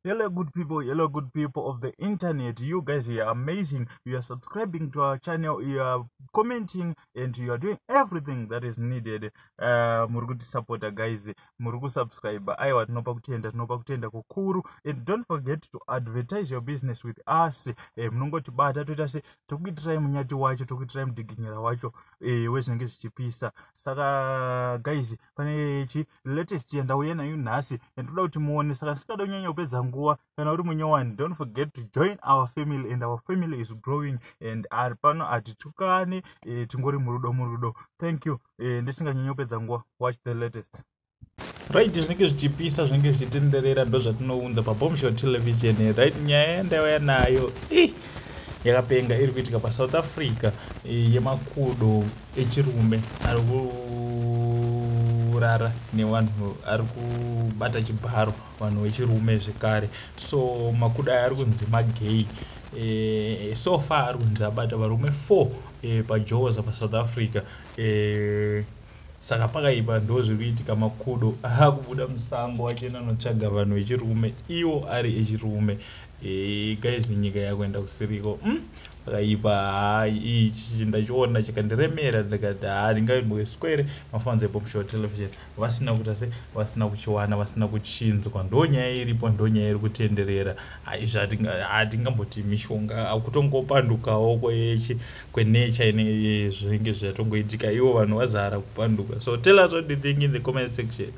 Hello good people of the internet. You guys, you are amazing. You are subscribing to our channel, you are commenting, and you are doing everything that is needed. Muruguti supporter guys, murugu subscriber. I want nopa kutenda kukuru. And don't forget to advertise your business with us. Munongoti bata tutase tukitrai munyati wacho, tukitrai mudiginyira wacho wezvinenge zvichipisa. Saka guys, pane latest yandauya nayo nhasi and toda kuti muone, saka sikada kunyanya kupedza nguva kana uri munyowani. Don't forget to join our family, and our family is growing, and ari pano hatitukane, tingori murudo. Thank you. Ndisinganyanya kupedza nguva, watch the latest. Right, zvinenge zvichipisa, zvinenge zvichitenderera, ndo zvatinounza paBombshell Television. Right, nyaya yandauya nayo yakapenga iri kuitika paSouth Africa yeMakudo Echirume ari kurara nevanhu, ari kubata Chibharo, vanhu vechirume zvekare. So Makudo aya ari kunzi magay. So far ari kunzi abata varume 4 paJoza paSouth Africa. Saka pakaipa ndo zvikuitika. Makudo akubuda musango achienda notsvaga vanhu vechirume, iwo ari echirume. Guys, nyika yakuenda kusiriko. Pakaipa ichi ndachiona chikandiremera, ndikati ndingaimboiswere mafanzi eBombshell Television vasina kutase, vasina kuchiwana, vasina kuchinzwa. Ndonyaya iripo, ndonyaya iri kutenderera. Hatingamboti mishonga akutongopandukawo kwenature ine zvinenge zvatongoitika, ivo vanhu vazara kupanduka. So tell us what you think in the comment section.